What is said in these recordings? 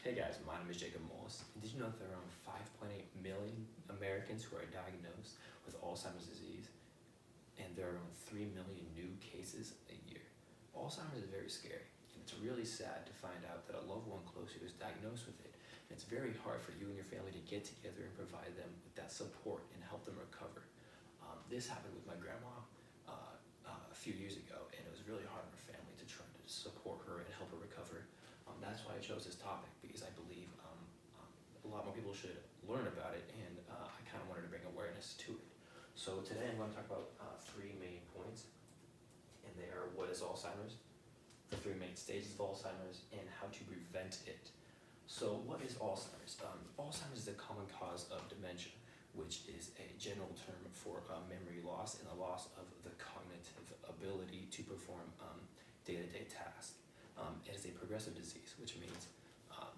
Hey guys, my name is Jacob Moss. Did you know that there are around 5.8 million Americans who are diagnosed with Alzheimer's disease, and there are around 3 million new cases a year? Alzheimer's is very scary, and it's really sad to find out that a loved one close to you is diagnosed with it. And it's very hard for you and your family to get together and provide them with that support and help them recover. This happened with my grandma a few years ago, and it was really hard on her family to try to support her and help her recover. That's why I chose this topic, because I believe a lot more people should learn about it, and I kind of wanted to bring awareness to it. So today I'm going to talk about three main points, and they are: what is Alzheimer's, the three main stages of Alzheimer's, and how to prevent it. So what is Alzheimer's? Alzheimer's is a common cause of dementia, which is a general term for memory loss and a loss of the cognitive ability to perform day-to-day tasks. It is a progressive disease, which means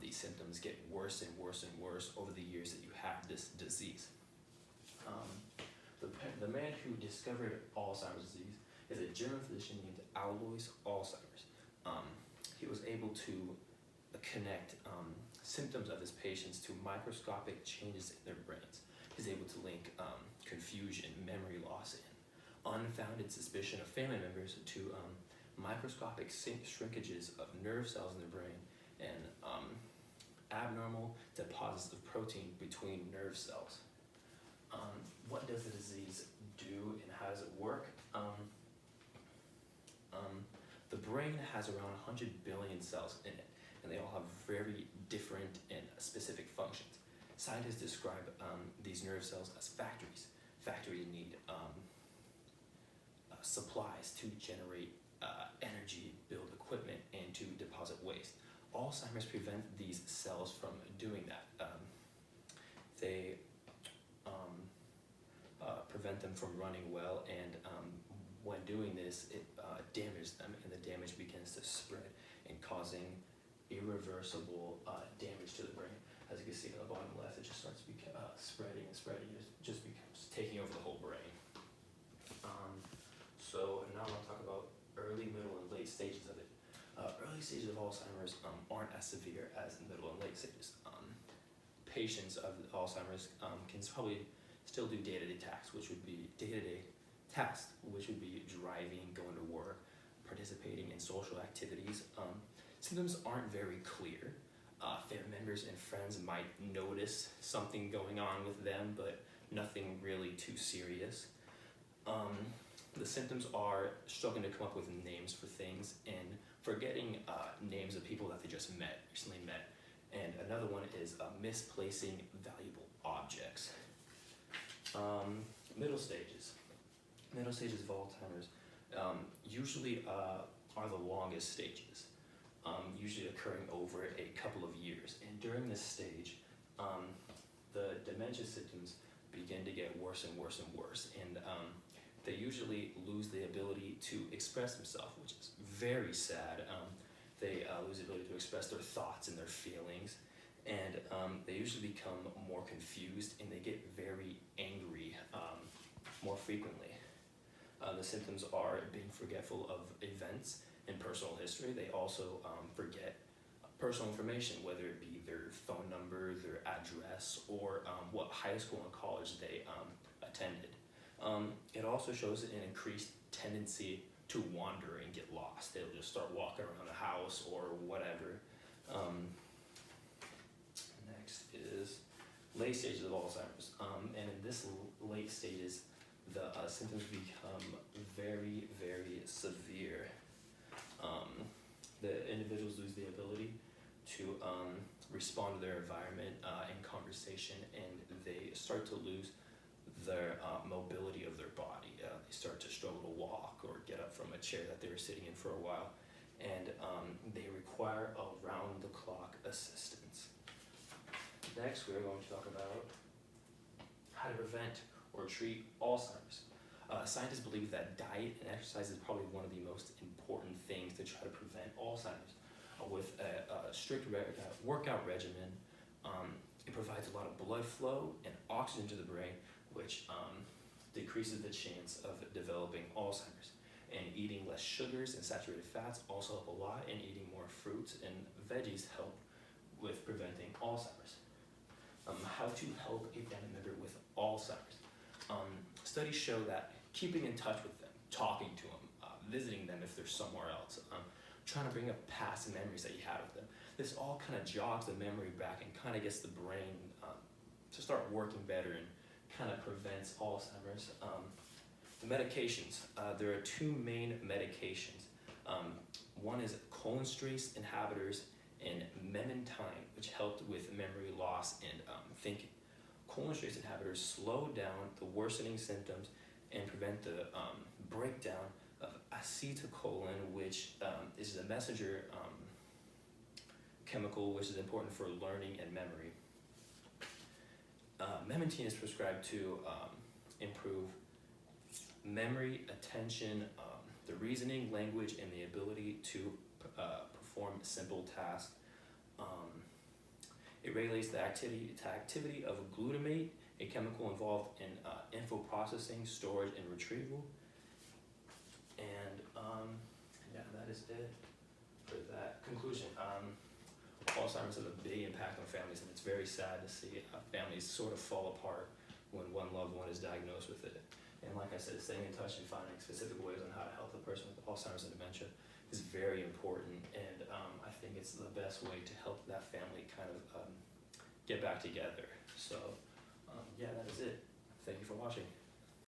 these symptoms get worse and worse and worse over the years that you have this disease. The man who discovered Alzheimer's disease is a German physician named Alois Alzheimer's. He was able to connect symptoms of his patients to microscopic changes in their brains. He's able to link confusion, memory loss, and unfounded suspicion of family members to microscopic shrinkages of nerve cells in the brain and abnormal deposits of protein between nerve cells. What does the disease do and how does it work? The brain has around 100 billion cells in it, and they all have very different and specific functions. Scientists describe these nerve cells as factories. Factories need supplies to generate energy, build equipment, and to deposit waste. Alzheimer's prevent these cells from doing that. They prevent them from running well, and when doing this, it damages them, and the damage begins to spread and causing irreversible damage to the brain. As you can see on the bottom left, it just starts spreading and spreading. It just becomes taking over the whole brain. So now I want to talk about early, middle, and late stages of it. Early stages of Alzheimer's aren't as severe as the middle and late stages. Patients of Alzheimer's can probably still do day-to-day tasks, which would be driving, going to work, participating in social activities. Symptoms aren't very clear. Family members and friends might notice something going on with them, but nothing really too serious. The symptoms are struggling to come up with names for things and forgetting names of people that they just recently met. And another one is misplacing valuable objects. Middle stages. Middle stages of Alzheimer's usually are the longest stages, usually occurring over a couple of years. And during this stage, the dementia symptoms begin to get worse and worse and worse. And they usually lose the ability to express themselves, which is very sad. They lose the ability to express their thoughts and their feelings, and they usually become more confused, and they get very angry more frequently. The symptoms are being forgetful of events and personal history. They also forget personal information, whether it be their phone number, their address, or what high school and college they attended. It also shows an increased tendency to wander and get lost. They'll just start walking around the house or whatever. Next is late stages of Alzheimer's. And in this late stages, the symptoms become very, very severe. The individuals lose the ability to respond to their environment and conversation, and they start to lose their mobility of their body. They start to struggle to walk or get up from a chair that they were sitting in for a while, and they require around-the-clock assistance. Next, we're going to talk about how to prevent or treat Alzheimer's. Scientists believe that diet and exercise is probably one of the most important things to try to prevent Alzheimer's. With a strict workout regimen, it provides a lot of blood flow and oxygen to the brain, which decreases the chance of developing Alzheimer's. And eating less sugars and saturated fats also help a lot, and eating more fruits and veggies help with preventing Alzheimer's. How to help a family member with Alzheimer's. Studies show that keeping in touch with them, talking to them, visiting them if they're somewhere else, trying to bring up past memories that you had with them. This all kind of jogs the memory back and kind of gets the brain to start working better and kind of prevents Alzheimer's. The medications, there are two main medications. One is cholinesterase inhibitors and memantine, which helped with memory loss and thinking. Cholinesterase inhibitors slow down the worsening symptoms and prevent the breakdown of acetylcholine, which is a messenger chemical which is important for learning and memory. Memantine is prescribed to improve memory, attention, the reasoning, language, and the ability to perform simple tasks. It regulates the activity of glutamate, a chemical involved in info processing, storage, and retrieval. And yeah, that is it for that. Conclusion. Alzheimer's has a big impact on families, and it's very sad to see families sort of fall apart when one loved one is diagnosed with it. And like I said, staying in touch and finding specific ways on how to help the person with Alzheimer's and dementia is very important, and I think it's the best way to help that family kind of get back together. So yeah, that is it. Thank you for watching.